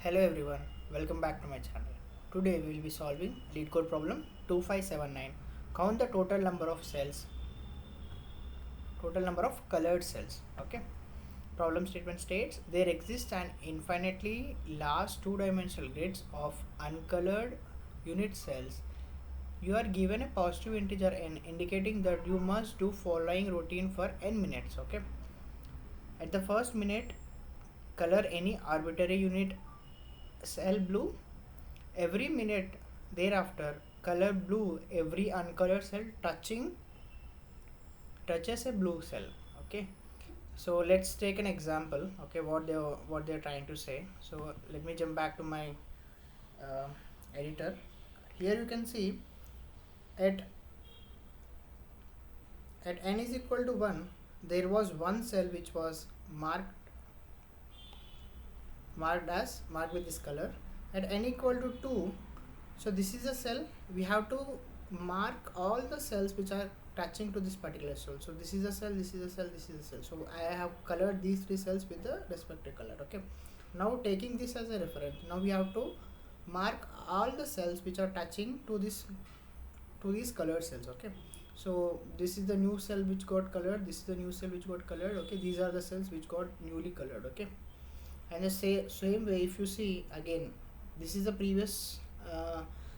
Hello everyone, welcome back to my channel. Today we will be solving Leetcode problem 2579. Count the total number of colored cells. Okay. Problem statement states there exists an infinitely large two-dimensional grids of uncolored unit cells. You are given a positive integer n indicating that you must do following routine for n minutes. Okay. At the first minute, color any arbitrary unit cell blue. Every minute thereafter, color blue every uncolored cell touches a blue cell. Okay, so let's take an example. Okay, what they're trying to say. So let me jump back to my uh, editor. Here you can see at n is equal to 1, there was one cell which was marked with this color. At n equal to 2, so this is a cell. We have to mark all the cells which are touching to this particular cell. So this is a cell, this is a cell, this is a cell. So I have colored these three cells with the respective color. Okay, now taking this as a reference, now we have to mark all the cells which are touching to these colored cells. Okay, so this is the new cell which got colored, this is the new cell which got colored. Okay, these are the cells which got newly colored. Okay, and the same way, if you see again, this is the previous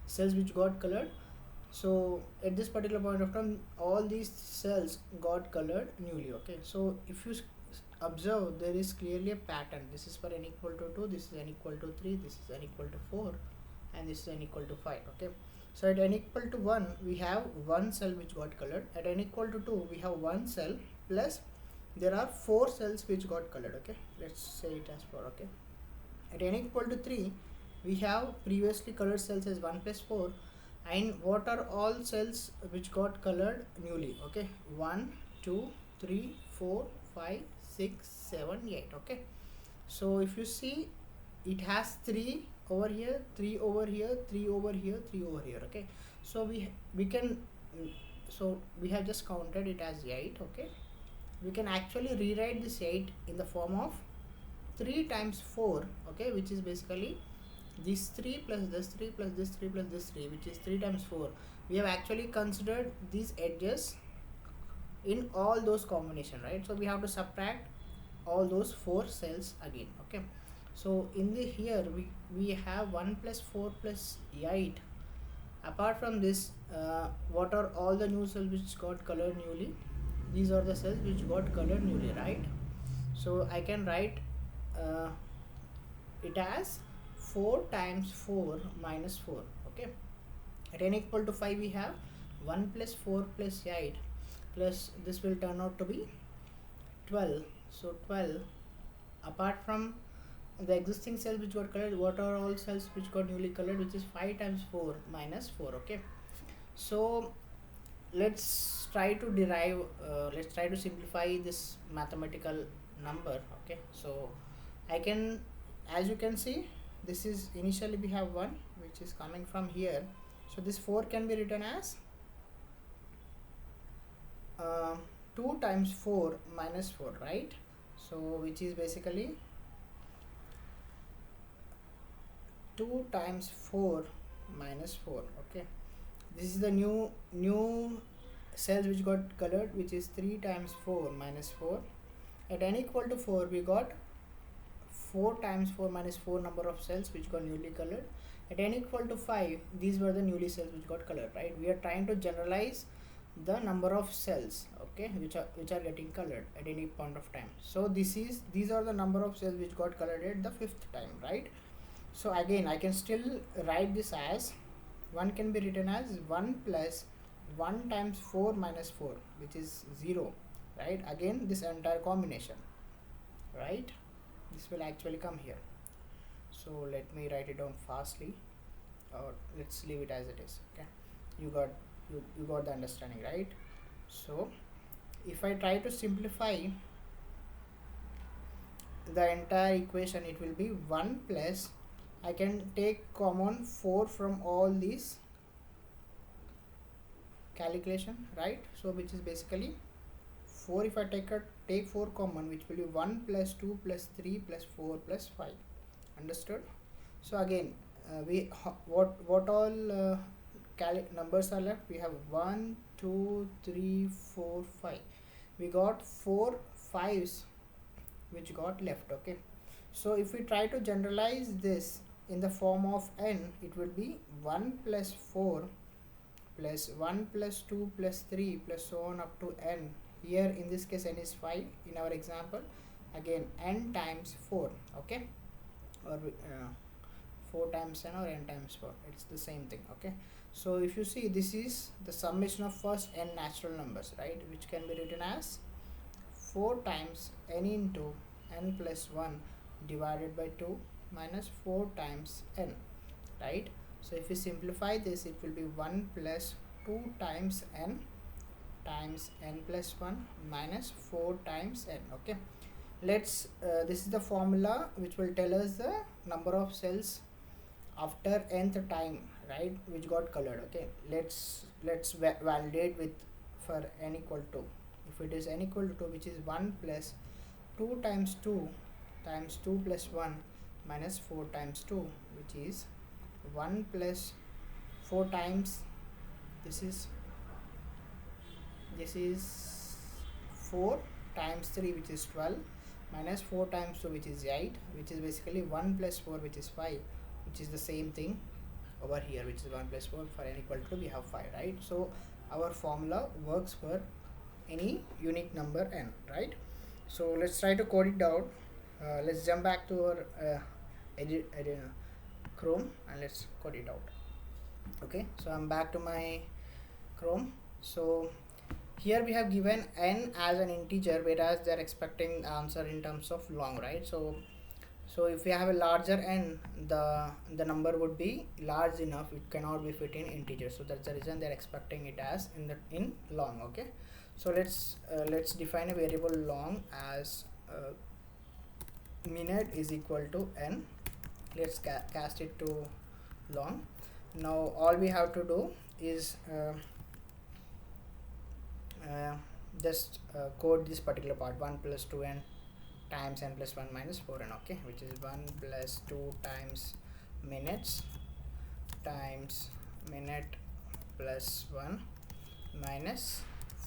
cells which got colored. So at this particular point of time, all these cells got colored newly. Okay, so if you observe, there is clearly a pattern. This is for n equal to 2, this is n equal to 3, this is n equal to 4, and this is n equal to 5. Okay, so at n equal to 1, we have one cell which got colored. At n equal to 2, we have one cell, plus there are 4 cells which got colored. Okay, let's say it as 4. Okay, at n equal to 3, we have previously colored cells as 1 plus 4, and what are all cells which got colored newly? Okay, 1 2 3 4 5 6 7 8. Okay, so if you see, it has 3 over here, 3 over here, 3 over here, 3 over here. Okay, so we can so we have just counted it as 8. Okay, we can actually rewrite this 8 in the form of 3 times 4. Okay, which is basically this 3 plus this 3 plus this 3 plus this 3, which is 3 times 4. We have actually considered these edges in all those combination, right? So we have to subtract all those 4 cells again. Okay, so in the here we have 1 plus 4 plus 8. Apart from this, what are all the new cells which got colored newly? These are the cells which got colored newly, right? So I can write it as 4 times 4 minus 4. Okay, at n equal to 5, we have 1 plus 4 plus 8, plus this will turn out to be 12. So 12, apart from the existing cells which got colored, what are all cells which got newly colored, which is 5 times 4 minus 4. Okay, so let's try to simplify this mathematical number. Okay, so I can, as you can see, this is initially we have 1 which is coming from here. So this 4 can be written as 2 times 4 minus 4, right? So which is basically 2 times 4 minus 4. Okay, this is the new cells which got colored, which is 3 times 4 minus 4. At n equal to 4, we got 4 times 4 minus 4 number of cells which got newly colored. At n equal to 5, these were the newly cells which got colored, right? We are trying to generalize the number of cells, okay, which are getting colored at any point of time. So these are the number of cells which got colored at the 5th time, right? So again, I can still write this as 1 can be written as 1 plus 1 times 4 minus 4, which is 0, right? Again, this entire combination, right? This will actually come here. So let me write it down fastly, or let's leave it as it is. Okay, you got the understanding, right? So if I try to simplify the entire equation, it will be 1 plus, I can take common 4 from all these calculation, right? So which is basically 4. If I take 4 common, which will be 1 plus 2 plus 3 plus 4 plus 5. Understood? So again, what all numbers are left? We have 1 2 3 4 5. We got 4 5s which got left. Okay, so if we try to generalize this in the form of n, it will be 1 plus 4 plus 1 plus 2 plus 3 plus so on up to n. Here in this case n is 5 in our example. Again n times 4. Okay, or 4 times n or n times 4, it's the same thing. Okay, so if you see, this is the summation of first n natural numbers, right, which can be written as 4 times n into n plus 1 divided by 2 minus 4 times n, right? So if we simplify this, it will be 1 plus 2 times n plus 1 minus 4 times n. Okay, let's this is the formula which will tell us the number of cells after nth time, right, which got colored. Okay, let's validate with for n equal to, if it is n equal to 2, which is 1 plus 2 times 2 times 2 plus 1 minus 4 times 2, which is 1 plus 4 times, this is 4 times 3, which is 12, minus 4 times 2, which is 8, which is basically 1 plus 4, which is 5, which is the same thing over here, which is 1 plus 4. For n equal to 2, we have 5, right? So our formula works for any unique number n, right? So let's try to code it out. Let's jump back to our Chrome and let's code it out. Okay, so I'm back to my Chrome. So here we have given n as an integer, whereas they're expecting the answer in terms of long, right? So if we have a larger n, the number would be large enough, it cannot be fit in integer. So that's the reason they're expecting it as in long. Okay, so let's define a variable long as minute is equal to n. Let's cast it to long. Now all we have to do is just code this particular part, 1 plus 2n times n plus 1 minus 4n. Okay, which is 1 plus 2 times minutes times minute plus 1 minus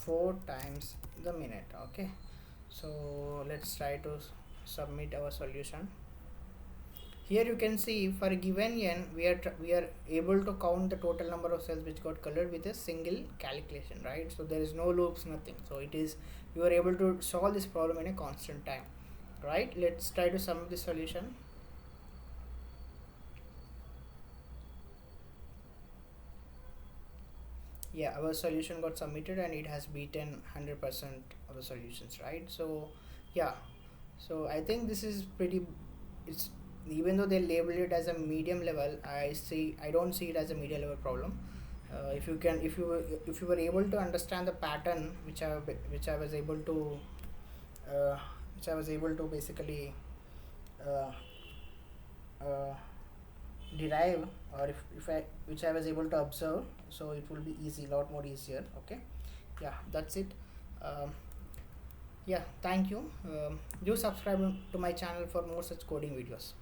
4 times the minute. Okay, so let's try to submit our solution. Here you can see for a given n, we are able to count the total number of cells which got colored with a single calculation, right? So there is no loops, nothing. So it is, you are able to solve this problem in a constant time, right? Let's try to sum the solution. Yeah, our solution got submitted and it has beaten 100% of the solutions, right? So yeah, so I think this is pretty, it's, even though they label it as a medium level, I don't see it as a medium level problem. If you were able to understand the pattern which I was able to basically derive, or which I was able to observe, so it will be easy, lot more easier. Okay, yeah, that's it. Yeah, thank you. Do subscribe to my channel for more such coding videos.